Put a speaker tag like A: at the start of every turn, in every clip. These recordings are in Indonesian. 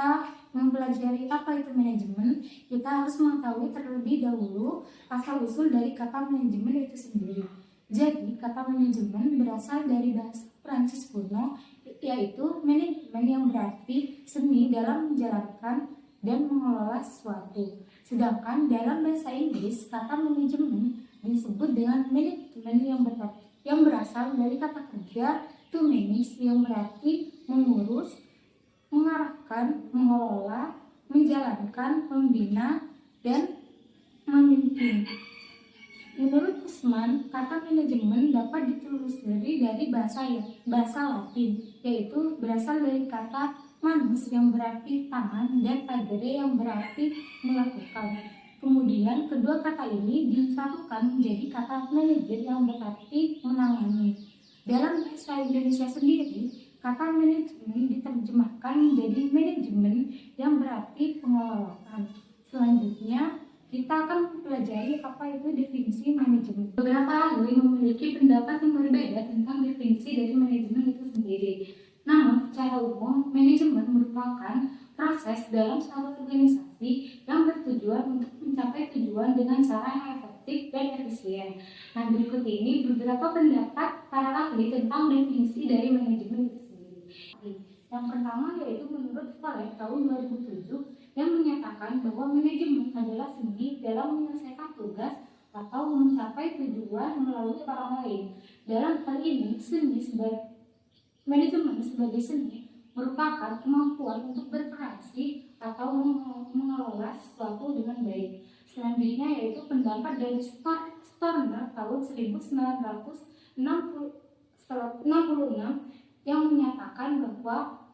A: kita mempelajari apa itu manajemen, kita harus mengetahui terlebih dahulu asal-usul dari kata manajemen itu sendiri. Jadi, kata manajemen berasal dari bahasa Prancis kuno, yaitu manajemen yang berarti seni dalam menjalankan dan mengelola sesuatu. Sedangkan dalam bahasa Inggris, kata manajemen disebut dengan manajemen yang berasal dari kata kerja to manage yang berarti mengurus, mengarahkan, mengelola, menjalankan, membina, dan memimpin. Menurut Usman, kata manajemen dapat ditelusuri dari bahasa Latin, yaitu berasal dari kata manus yang berarti tangan dan agere yang berarti melakukan. Kemudian kedua kata ini disatukan menjadi kata manajer yang berarti menangani. Dalam bahasa Indonesia sendiri, kata manajemen diterjemahkan menjadi manajemen yang berarti pengelolaan. Selanjutnya, kita akan mempelajari apa itu definisi manajemen. Beberapa ahli memiliki pendapat yang berbeda tentang definisi dari manajemen itu sendiri. Namun, secara umum, manajemen merupakan proses dalam suatu organisasi yang bertujuan untuk mencapai tujuan dengan cara yang efektif dan efisien. Nah, berikut ini beberapa pendapat para ahli tentang definisi dari manajemen itu sendiri. Yang pertama yaitu menurut Valek tahun 2007 yang menyatakan bahwa manajemen adalah seni dalam menyelesaikan tugas atau mencapai tujuan melalui orang lain. Dalam hal ini, manajemen sebagai seni merupakan kemampuan untuk berkreasi atau mengelola sesuatu dengan baik. Selanjutnya yaitu pendapat dari Storner tahun 1966 yang menyatakan bahwa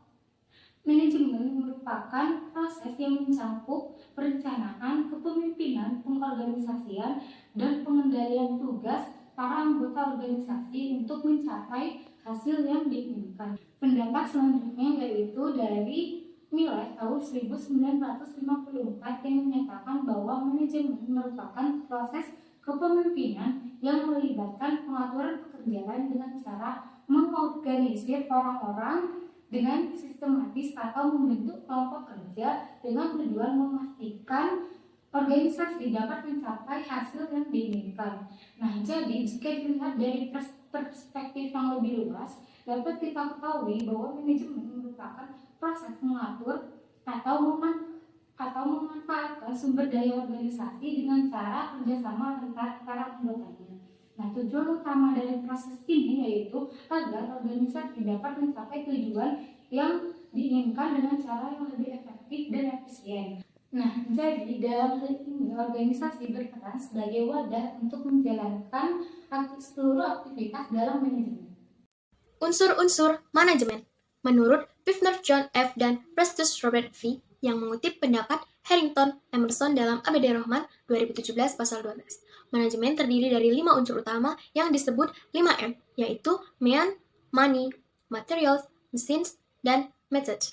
A: manajemen merupakan proses yang mencakup perencanaan, kepemimpinan, pengorganisasian, dan pengendalian tugas para anggota organisasi untuk mencapai hasil yang diinginkan. Pendapat selanjutnya yaitu dari Miller tahun 1954 yang menyatakan bahwa manajemen merupakan proses kepemimpinan yang melibatkan pengaturan pekerjaan dengan cara mengorganisir orang-orang dengan sistematis atau membentuk kelompok kerja dengan tujuan memastikan organisasi dapat mencapai hasil yang diinginkan. Nah, jadi jika dilihat dari perspektif yang lebih luas, dapat kita ketahui bahwa manajemen merupakan proses mengatur atau memanfaatkan sumber daya organisasi dengan cara kerjasama antara anggotanya. Nah, tujuan utama dari proses ini yaitu agar organisasi dapat mencapai tujuan yang diinginkan dengan cara yang lebih efektif dan efisien. Nah, jadi dalam hal ini organisasi berperan sebagai wadah untuk menjalankan seluruh aktivitas dalam manajemen.
B: Unsur-unsur manajemen menurut Pfiffner John F. dan Prestus Robert V. yang mengutip pendapat Harrington Emerson dalam Abd Rahman 2017 pasal 12. Manajemen terdiri dari 5 unsur utama yang disebut 5M, yaitu man, money, materials, machines, dan methods.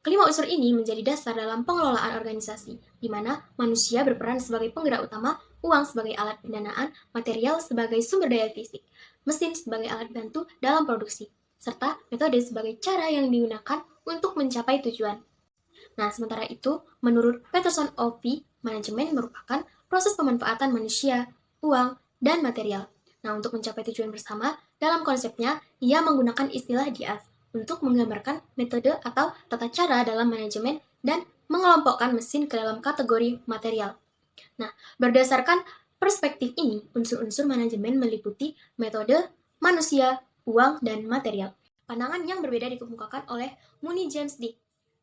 B: Kelima unsur ini menjadi dasar dalam pengelolaan organisasi, di mana manusia berperan sebagai penggerak utama, uang sebagai alat pendanaan, material sebagai sumber daya fisik, mesin sebagai alat bantu dalam produksi, serta metode sebagai cara yang digunakan untuk mencapai tujuan. Nah, sementara itu, menurut Peterson O.V., manajemen merupakan proses pemanfaatan manusia, uang, dan material. Nah, untuk mencapai tujuan bersama, dalam konsepnya, ia menggunakan istilah DIAS untuk menggambarkan metode atau tata cara dalam manajemen dan mengelompokkan mesin ke dalam kategori material. Nah, berdasarkan perspektif ini, unsur-unsur manajemen meliputi metode, manusia, uang, dan material. Pandangan yang berbeda dikemukakan oleh Mooney James Dick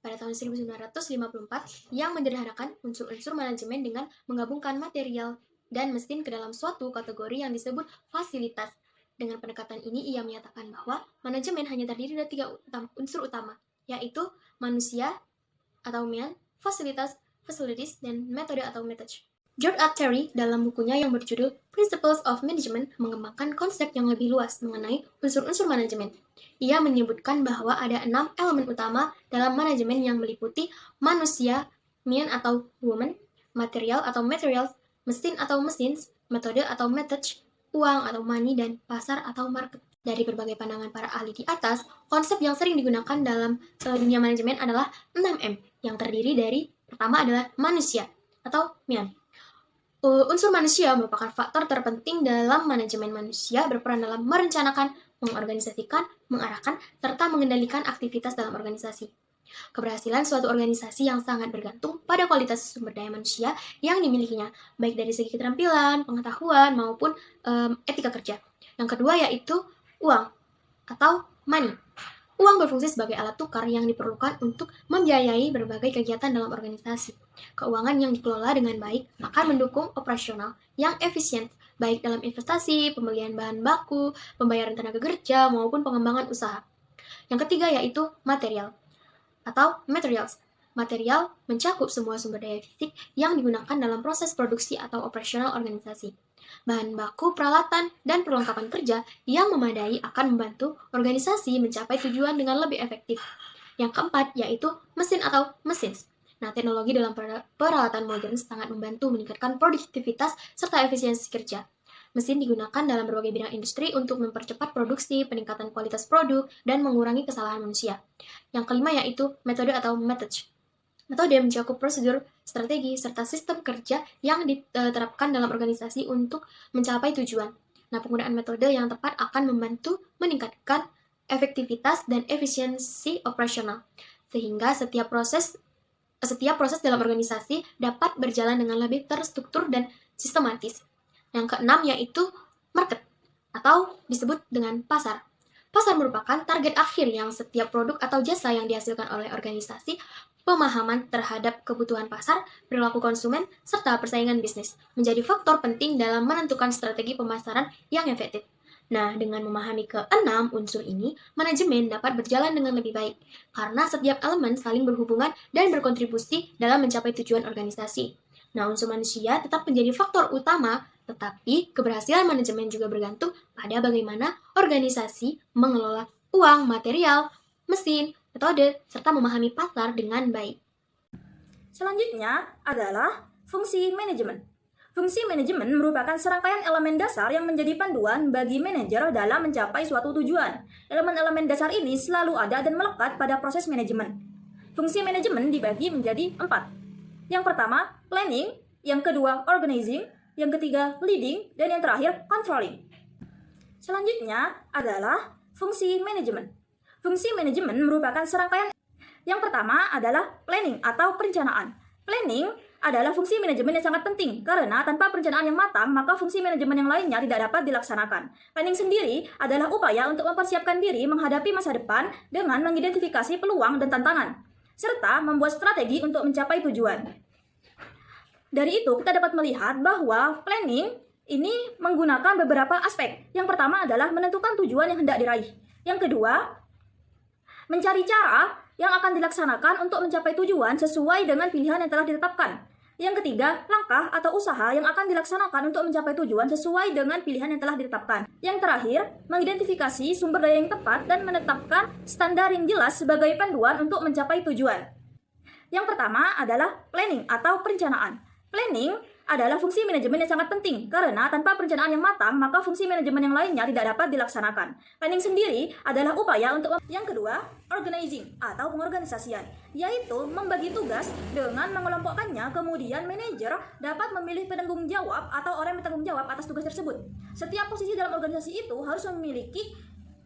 B: pada tahun 1954 yang menyederhanakan unsur-unsur manajemen dengan menggabungkan material dan mesin ke dalam suatu kategori yang disebut fasilitas. Dengan pendekatan ini, ia menyatakan bahwa manajemen hanya terdiri dari 3 unsur utama, yaitu manusia atau man, fasilitas, facilities, dan metode atau methods. George A. Terry dalam bukunya yang berjudul Principles of Management mengembangkan konsep yang lebih luas mengenai unsur-unsur manajemen. Ia menyebutkan bahwa ada 6 elemen utama dalam manajemen yang meliputi manusia, man atau woman, material atau materials, mesin atau machines, metode atau methods, uang atau money, dan pasar atau market. Dari berbagai pandangan para ahli di atas, konsep yang sering digunakan dalam dunia manajemen adalah 6M, yang terdiri dari pertama adalah manusia atau man. Unsur manusia merupakan faktor terpenting dalam manajemen. Manusia berperan dalam merencanakan, mengorganisasikan, mengarahkan, serta mengendalikan aktivitas dalam organisasi. Keberhasilan suatu organisasi yang sangat bergantung pada kualitas sumber daya manusia yang dimilikinya, baik dari segi keterampilan, pengetahuan, maupun etika kerja. Yang kedua yaitu uang atau money. Uang berfungsi sebagai alat tukar yang diperlukan untuk membiayai berbagai kegiatan dalam organisasi. Keuangan yang dikelola dengan baik akan mendukung operasional yang efisien, baik dalam investasi, pembelian bahan baku, pembayaran tenaga kerja, maupun pengembangan usaha. Yang ketiga yaitu material atau materials. Material mencakup semua sumber daya fisik yang digunakan dalam proses produksi atau operasional organisasi. Bahan baku, peralatan, dan perlengkapan kerja yang memadai akan membantu organisasi mencapai tujuan dengan lebih efektif. Yang keempat yaitu mesin atau machines. Nah, teknologi dalam peralatan modern sangat membantu meningkatkan produktivitas serta efisiensi kerja. Mesin digunakan dalam berbagai bidang industri untuk mempercepat produksi, peningkatan kualitas produk, dan mengurangi kesalahan manusia. Yang kelima yaitu metode atau methods. Metode mencakup prosedur, strategi, serta sistem kerja yang diterapkan dalam organisasi untuk mencapai tujuan. Nah, penggunaan metode yang tepat akan membantu meningkatkan efektivitas dan efisiensi operasional, sehingga setiap proses dalam organisasi dapat berjalan dengan lebih terstruktur dan sistematis. Yang keenam yaitu market, atau disebut dengan pasar. Pasar merupakan target akhir yang setiap produk atau jasa yang dihasilkan oleh organisasi. Pemahaman terhadap kebutuhan pasar, perilaku konsumen, serta persaingan bisnis menjadi faktor penting dalam menentukan strategi pemasaran yang efektif. Nah, dengan memahami keenam unsur ini, manajemen dapat berjalan dengan lebih baik, karena setiap elemen saling berhubungan dan berkontribusi dalam mencapai tujuan organisasi. Nah, unsur manusia tetap menjadi faktor utama, tetapi keberhasilan manajemen juga bergantung pada bagaimana organisasi mengelola uang, material, mesin, metode, serta memahami pasar dengan baik.
C: Selanjutnya adalah fungsi manajemen. Fungsi manajemen merupakan serangkaian elemen dasar yang menjadi panduan bagi manajer dalam mencapai suatu tujuan. Elemen-elemen dasar ini selalu ada dan melekat pada proses manajemen. Fungsi manajemen dibagi menjadi 4. Yang pertama, planning, yang kedua, organizing, yang ketiga, leading, dan yang terakhir, controlling. Selanjutnya adalah fungsi manajemen. Fungsi manajemen merupakan serangkaian. Yang pertama adalah planning atau perencanaan. Planning adalah fungsi manajemen yang sangat penting karena tanpa perencanaan yang matang, maka fungsi manajemen yang lainnya tidak dapat dilaksanakan. Planning sendiri adalah upaya untuk mempersiapkan diri menghadapi masa depan dengan mengidentifikasi peluang dan tantangan, serta membuat strategi untuk mencapai tujuan. Dari itu, kita dapat melihat bahwa planning ini menggunakan beberapa aspek. Yang pertama adalah menentukan tujuan yang hendak diraih. Yang kedua, mencari cara yang akan dilaksanakan untuk mencapai tujuan sesuai dengan pilihan yang telah ditetapkan. Yang ketiga, langkah atau usaha yang akan dilaksanakan untuk mencapai tujuan sesuai dengan pilihan yang telah ditetapkan. Yang terakhir, mengidentifikasi sumber daya yang tepat dan menetapkan standar yang jelas sebagai panduan untuk mencapai tujuan. Yang pertama adalah planning atau perencanaan. Planning adalah fungsi manajemen yang sangat penting karena tanpa perencanaan yang matang, maka fungsi manajemen yang lainnya tidak dapat dilaksanakan. Planning sendiri adalah upaya untuk Yang kedua, organizing atau pengorganisasian, yaitu membagi tugas dengan mengelompokkannya, kemudian manajer dapat memilih penanggung jawab atau orang yang bertanggung jawab atas tugas tersebut. Setiap posisi dalam organisasi itu harus memiliki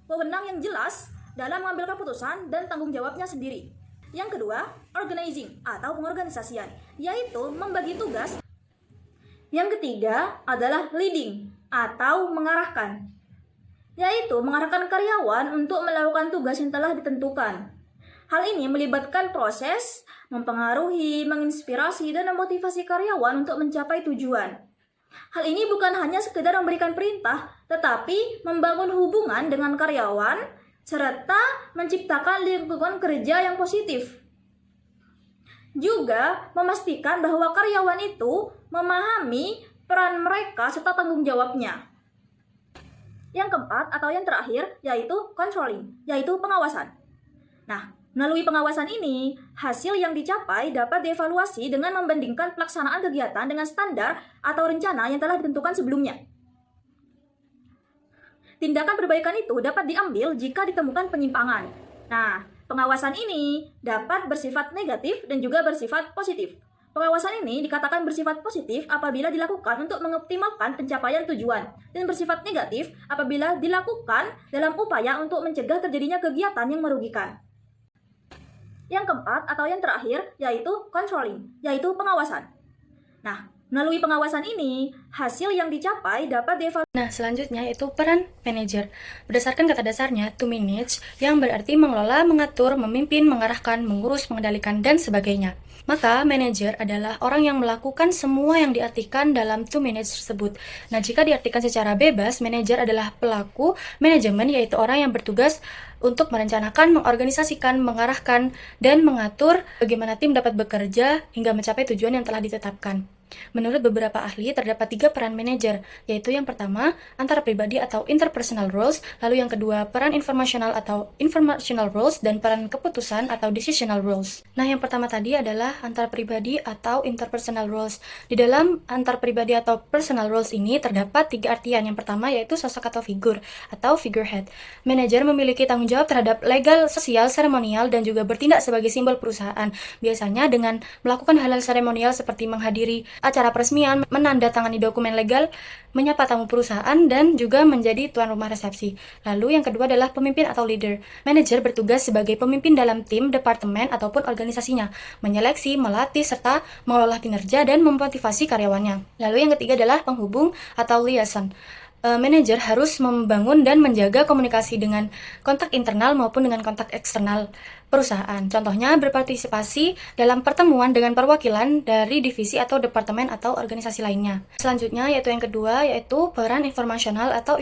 C: wewenang yang jelas dalam mengambil keputusan dan tanggung jawabnya sendiri. Yang kedua, organizing atau pengorganisasian, yaitu membagi tugas. Yang ketiga adalah leading atau mengarahkan, yaitu mengarahkan karyawan untuk melakukan tugas yang telah ditentukan. Hal ini melibatkan proses, mempengaruhi, menginspirasi, dan memotivasi karyawan untuk mencapai tujuan. Hal ini bukan hanya sekedar memberikan perintah, tetapi membangun hubungan dengan karyawan, serta menciptakan lingkungan kerja yang positif. Juga memastikan bahwa karyawan itu memahami peran mereka serta tanggung jawabnya. Yang keempat atau yang terakhir yaitu controlling, yaitu pengawasan. Nah, melalui pengawasan ini, hasil yang dicapai dapat dievaluasi dengan membandingkan pelaksanaan kegiatan dengan standar atau rencana yang telah ditentukan sebelumnya. Tindakan perbaikan itu dapat diambil jika ditemukan penyimpangan. Nah, pengawasan ini dapat bersifat negatif dan juga bersifat positif. Pengawasan ini dikatakan bersifat positif apabila dilakukan untuk mengoptimalkan pencapaian tujuan, dan bersifat negatif apabila dilakukan dalam upaya untuk mencegah terjadinya kegiatan yang merugikan. Yang keempat atau yang terakhir yaitu controlling, yaitu pengawasan. Nah, melalui pengawasan ini, hasil yang dicapai dapat dievaluasi.
D: Nah, selanjutnya yaitu peran manajer. Berdasarkan kata dasarnya, to manage, yang berarti mengelola, mengatur, memimpin, mengarahkan, mengurus, mengendalikan, dan sebagainya. Maka, manajer adalah orang yang melakukan semua yang diartikan dalam to manage tersebut. Nah, jika diartikan secara bebas, manajer adalah pelaku manajemen, yaitu orang yang bertugas untuk merencanakan, mengorganisasikan, mengarahkan, dan mengatur bagaimana tim dapat bekerja hingga mencapai tujuan yang telah ditetapkan. Menurut beberapa ahli, terdapat 3 peran manajer, yaitu yang pertama, antara pribadi atau interpersonal roles, lalu yang kedua, peran informasional atau informational roles, dan peran keputusan atau decisional roles. Nah, yang pertama tadi adalah antara pribadi atau interpersonal roles. Di dalam antar pribadi atau personal roles ini terdapat 3 artian. Yang pertama yaitu sosok atau figur, atau figurehead. Manajer memiliki tanggung jawab terhadap legal, sosial, seremonial, dan juga bertindak sebagai simbol perusahaan. Biasanya dengan melakukan hal-hal seremonial seperti menghadiri acara peresmian, menandatangani dokumen legal, menyapa tamu perusahaan, dan juga menjadi tuan rumah resepsi. Lalu yang kedua adalah pemimpin atau leader. Manajer bertugas sebagai pemimpin dalam tim, departemen, ataupun organisasinya, menyeleksi, melatih, serta mengelola kinerja dan memotivasi karyawannya. Lalu yang ketiga adalah penghubung atau liaison. Manajer harus membangun dan menjaga komunikasi dengan kontak internal maupun dengan kontak eksternal perusahaan. Contohnya berpartisipasi dalam pertemuan dengan perwakilan dari divisi atau departemen atau organisasi lainnya. Selanjutnya yaitu yang kedua yaitu peran informasional atau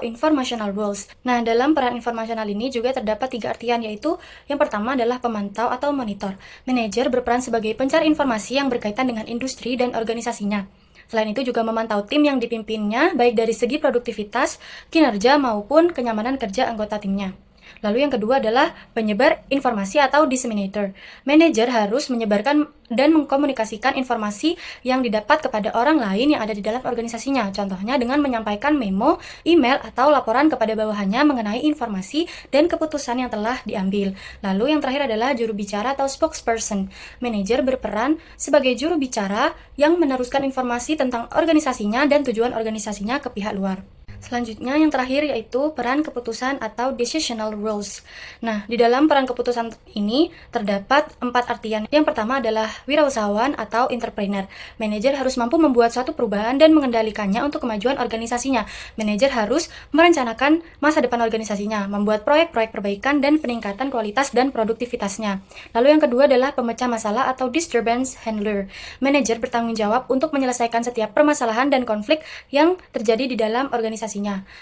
D: informational roles. Nah, dalam peran informasional ini juga terdapat 3 artian, yaitu yang pertama adalah pemantau atau monitor. Manajer berperan sebagai pencari informasi yang berkaitan dengan industri dan organisasinya. Selain itu juga memantau tim yang dipimpinnya, baik dari segi produktivitas, kinerja, maupun kenyamanan kerja anggota timnya. Lalu yang kedua adalah penyebar informasi atau disseminator. Manajer harus menyebarkan dan mengkomunikasikan informasi yang didapat kepada orang lain yang ada di dalam organisasinya. Contohnya dengan menyampaikan memo, email, atau laporan kepada bawahannya mengenai informasi dan keputusan yang telah diambil. Lalu yang terakhir adalah juru bicara atau spokesperson. Manajer berperan sebagai juru bicara yang meneruskan informasi tentang organisasinya dan tujuan organisasinya ke pihak luar. Selanjutnya yang terakhir yaitu peran keputusan atau decisional roles. Nah, di dalam peran keputusan ini terdapat 4 artian. Yang pertama adalah wirausahawan atau entrepreneur. Manajer harus mampu membuat suatu perubahan dan mengendalikannya untuk kemajuan organisasinya. Manajer harus merencanakan masa depan organisasinya, membuat proyek-proyek perbaikan dan peningkatan kualitas dan produktivitasnya. Lalu yang kedua adalah pemecah masalah atau disturbance handler. Manajer bertanggung jawab untuk menyelesaikan setiap permasalahan dan konflik yang terjadi di dalam organisasi.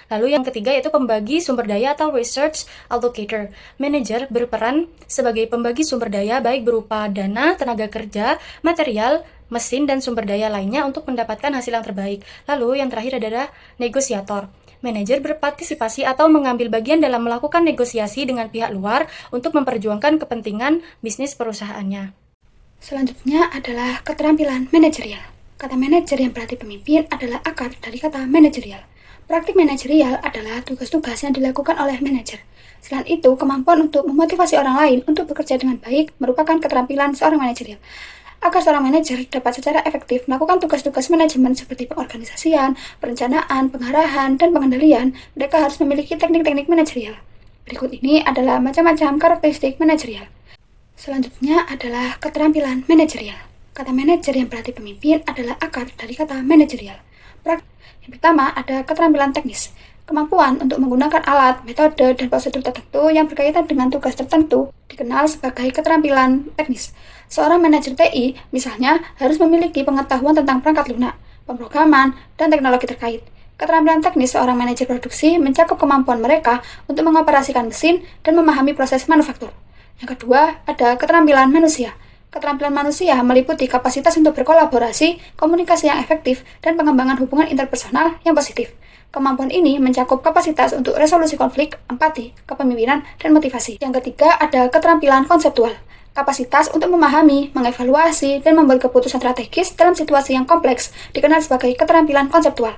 D: Lalu yang ketiga yaitu pembagi sumber daya atau research allocator. Manajer berperan sebagai pembagi sumber daya baik berupa dana, tenaga kerja, material, mesin, dan sumber daya lainnya untuk mendapatkan hasil yang terbaik. Lalu yang terakhir adalah negosiator. Manajer berpartisipasi atau mengambil bagian dalam melakukan negosiasi dengan pihak luar untuk memperjuangkan kepentingan bisnis perusahaannya.
E: Selanjutnya adalah keterampilan manajerial. Kata manajer yang berarti pemimpin adalah akar dari kata manajerial. Praktik manajerial adalah tugas-tugas yang dilakukan oleh manajer. Selain itu, kemampuan untuk memotivasi orang lain untuk bekerja dengan baik merupakan keterampilan seorang manajerial. Agar seorang manajer dapat secara efektif melakukan tugas-tugas manajemen seperti pengorganisasian, perencanaan, pengarahan, dan pengendalian, mereka harus memiliki teknik-teknik manajerial. Berikut ini adalah macam-macam karakteristik manajerial. Selanjutnya adalah keterampilan manajerial. Kata manajer yang berarti pemimpin adalah akar dari kata manajerial. Yang pertama ada keterampilan teknis. Kemampuan untuk menggunakan alat, metode, dan prosedur tertentu yang berkaitan dengan tugas tertentu dikenal sebagai keterampilan teknis. Seorang manajer TI, misalnya, harus memiliki pengetahuan tentang perangkat lunak, pemrograman, dan teknologi terkait. Keterampilan teknis seorang manajer produksi mencakup kemampuan mereka untuk mengoperasikan mesin dan memahami proses manufaktur. Yang kedua, ada keterampilan manusia. Keterampilan manusia meliputi kapasitas untuk berkolaborasi, komunikasi yang efektif, dan pengembangan hubungan interpersonal yang positif. Kemampuan ini mencakup kapasitas untuk resolusi konflik, empati, kepemimpinan, dan motivasi. Yang ketiga ada keterampilan konseptual. Kapasitas untuk memahami, mengevaluasi, dan membuat keputusan strategis dalam situasi yang kompleks dikenal sebagai keterampilan konseptual.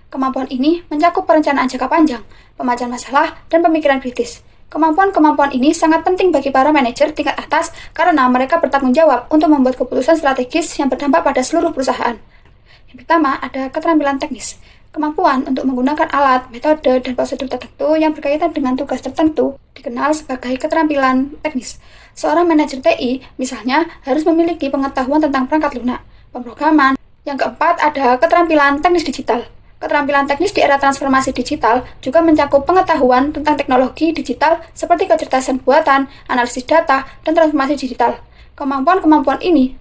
E: Kemampuan ini mencakup perencanaan jangka panjang, pemecahan masalah, dan pemikiran kritis. Kemampuan-kemampuan ini sangat penting bagi para manajer tingkat atas karena mereka bertanggung jawab untuk membuat keputusan strategis yang berdampak pada seluruh perusahaan. Yang pertama, ada keterampilan teknis. Kemampuan untuk menggunakan alat, metode, dan prosedur tertentu yang berkaitan dengan tugas tertentu dikenal sebagai keterampilan teknis. Seorang manajer TI, misalnya, harus memiliki pengetahuan tentang perangkat lunak, pemrograman. Yang keempat, ada keterampilan teknis digital. Keterampilan teknis di era transformasi digital juga mencakup pengetahuan tentang teknologi digital seperti kecerdasan buatan, analisis data, dan transformasi digital. Kemampuan-kemampuan ini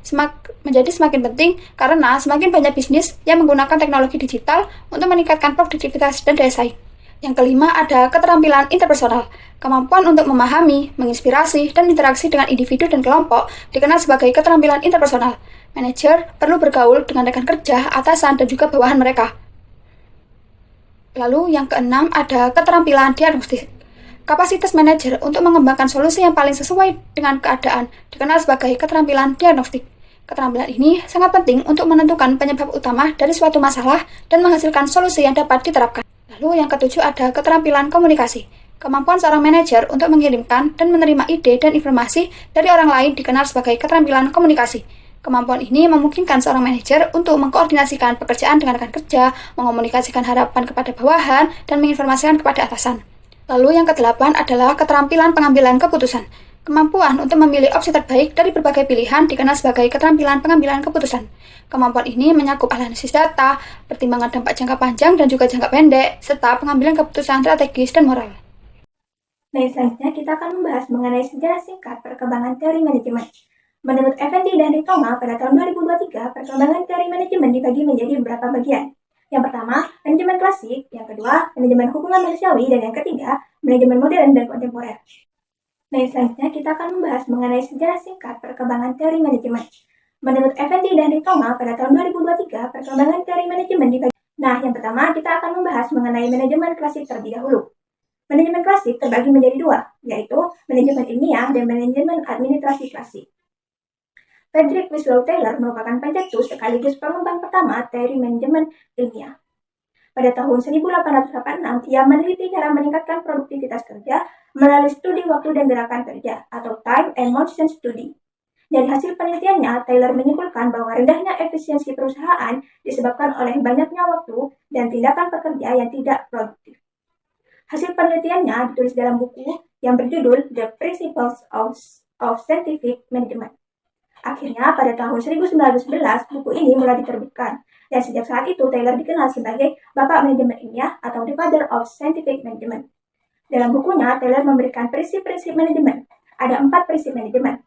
E: menjadi semakin penting karena semakin banyak bisnis yang menggunakan teknologi digital untuk meningkatkan produktivitas dan daya saing. Yang kelima ada keterampilan interpersonal. Kemampuan untuk memahami, menginspirasi, dan interaksi dengan individu dan kelompok dikenal sebagai keterampilan interpersonal. Manajer perlu bergaul dengan rekan kerja, atasan, dan juga bawahan mereka. Lalu yang keenam ada keterampilan diagnostik. Kapasitas manajer untuk mengembangkan solusi yang paling sesuai dengan keadaan dikenal sebagai keterampilan diagnostik. Keterampilan ini sangat penting untuk menentukan penyebab utama dari suatu masalah dan menghasilkan solusi yang dapat diterapkan. Lalu yang ketujuh ada keterampilan komunikasi. Kemampuan seorang manajer untuk mengirimkan dan menerima ide dan informasi dari orang lain dikenal sebagai keterampilan komunikasi. Kemampuan ini memungkinkan seorang manajer untuk mengkoordinasikan pekerjaan dengan rekan kerja, mengomunikasikan harapan kepada bawahan, dan menginformasikan kepada atasan. Lalu yang kedelapan adalah keterampilan pengambilan keputusan. Kemampuan untuk memilih opsi terbaik dari berbagai pilihan dikenal sebagai keterampilan pengambilan keputusan. Kemampuan ini menyakup analisis data, pertimbangan dampak jangka panjang dan juga jangka pendek, serta pengambilan keputusan strategis dan moral.
C: Nah, selanjutnya kita akan membahas mengenai sejarah singkat perkembangan teori manajemen. Menurut Effendi dan Ritoma, pada tahun 2023, perkembangan teori manajemen dibagi menjadi beberapa bagian. Yang pertama, manajemen klasik, yang kedua, manajemen hubungan manusiawi, dan yang ketiga, manajemen modern dan kontemporer. Nah, selanjutnya kita akan membahas mengenai sejarah singkat perkembangan teori manajemen. Menurut Effendi dan Ritoma, pada tahun 2023, perkembangan teori manajemen dibagi. Nah, yang pertama, kita akan membahas mengenai manajemen klasik terlebih dahulu. Manajemen klasik terbagi menjadi dua, yaitu manajemen ilmiah dan manajemen administrasi klasik. Frederick Winslow Taylor merupakan pencetus sekaligus pengembang pertama teori manajemen ilmiah. Pada tahun 1886, ia meneliti cara meningkatkan produktivitas kerja melalui studi waktu dan gerakan kerja atau time and motion study. Dari hasil penelitiannya, Taylor menyimpulkan bahwa rendahnya efisiensi perusahaan disebabkan oleh banyaknya waktu dan tindakan pekerja yang tidak produktif. Hasil penelitiannya ditulis dalam buku yang berjudul The Principles of Scientific Management. Akhirnya, pada tahun 1911, buku ini mulai diterbitkan. Dan sejak saat itu, Taylor dikenal sebagai Bapak Manajemen Ilmiah atau The Father of Scientific Management. Dalam bukunya, Taylor memberikan prinsip-prinsip manajemen. Ada 4 prinsip manajemen.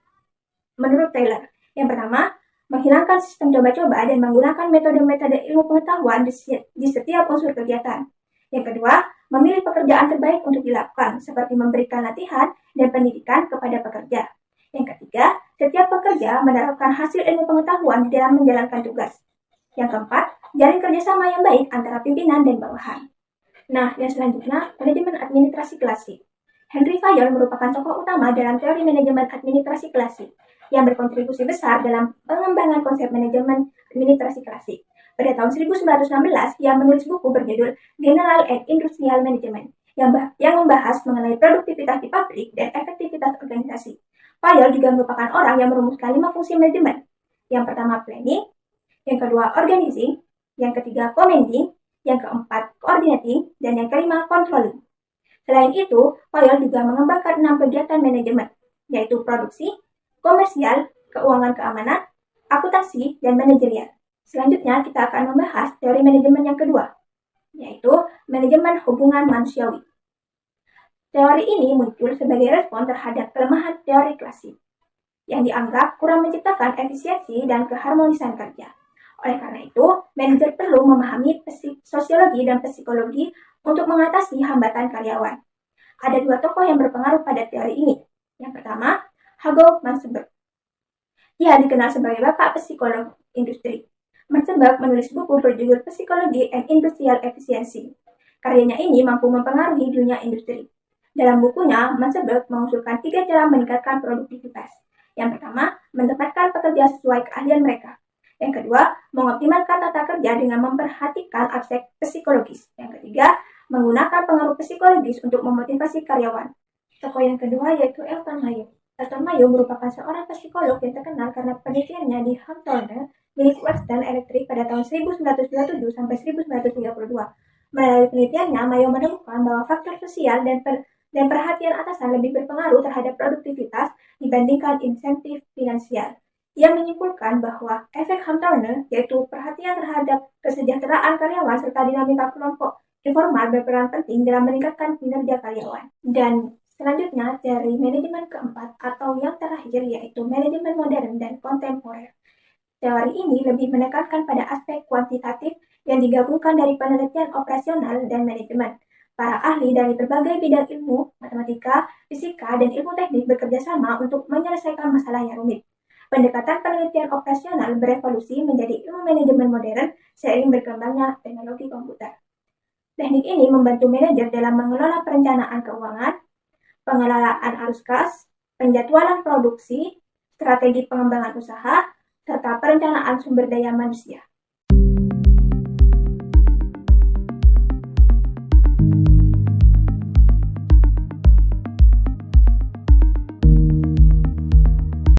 C: Menurut Taylor, yang pertama, menghilangkan sistem coba-coba dan menggunakan metode-metode ilmu pengetahuan di setiap unsur kegiatan. Yang kedua, memilih pekerjaan terbaik untuk dilakukan, seperti memberikan latihan dan pendidikan kepada pekerja. Yang ketiga, setiap pekerja menerapkan hasil ilmu pengetahuan dalam menjalankan tugas. Yang keempat, jalin kerjasama yang baik antara pimpinan dan bawahan. Nah, yang selanjutnya, manajemen administrasi klasik. Henry Fayol merupakan tokoh utama dalam teori manajemen administrasi klasik yang berkontribusi besar dalam pengembangan konsep manajemen administrasi klasik. Pada tahun 1916, ia menulis buku berjudul General and Industrial Management yang membahas mengenai produktivitas di pabrik dan efektivitas organisasi. Fayol juga merupakan orang yang merumuskan 5 fungsi manajemen. Yang pertama planning, yang kedua organizing, yang ketiga commanding, yang keempat coordinating, dan yang kelima controlling. Selain itu, Fayol juga mengembangkan 6 kegiatan manajemen, yaitu produksi, komersial, keuangan keamanan, akuntansi, dan manajerial. Selanjutnya, kita akan membahas teori manajemen yang kedua, yaitu manajemen hubungan manusiawi. Teori ini muncul sebagai respon terhadap kelemahan teori klasik, yang dianggap kurang menciptakan efisiensi dan keharmonisan kerja. Oleh karena itu, manajer perlu memahami sosiologi dan psikologi untuk mengatasi hambatan karyawan. Ada 2 tokoh yang berpengaruh pada teori ini. Yang pertama, Hugo Manselberg. Ia dikenal sebagai bapak psikolog industri. Manselberg menulis buku berjudul Psychology and Industrial Efficiency. Karyanya ini mampu mempengaruhi dunia industri. Dalam bukunya, Manselberg mengusulkan 3 cara meningkatkan produktivitas. Yang pertama, menempatkan pekerja sesuai keahlian mereka. Yang kedua, mengoptimalkan tata kerja dengan memperhatikan aspek psikologis. Yang ketiga, menggunakan pengaruh psikologis untuk memotivasi karyawan. Tokoh yang kedua yaitu Elton Mayo. Elton Mayo merupakan seorang psikolog yang terkenal karena penelitiannya di Hawthorne milik Western Electric pada tahun 1927 sampai 1932. Melalui penelitiannya, Mayo menemukan bahwa faktor sosial dan perhatian atasan lebih berpengaruh terhadap produktivitas dibandingkan insentif finansial. Ia menyimpulkan bahwa efek Hawthorne, yaitu perhatian terhadap kesejahteraan karyawan serta dinamika kelompok informal berperan penting dalam meningkatkan kinerja karyawan. Dan selanjutnya dari manajemen keempat atau yang terakhir yaitu manajemen modern dan kontemporer. Teori ini lebih menekankan pada aspek kuantitatif yang digabungkan dari penelitian operasional dan manajemen. Para ahli dari berbagai bidang ilmu, matematika, fisika, dan ilmu teknik bekerja sama untuk menyelesaikan masalah yang rumit. Pendekatan penelitian operasional berevolusi menjadi ilmu manajemen modern seiring berkembangnya teknologi komputer. Teknik ini membantu manajer dalam mengelola perencanaan keuangan, pengelolaan arus kas, penjadwalan produksi, strategi pengembangan usaha, serta perencanaan sumber daya manusia.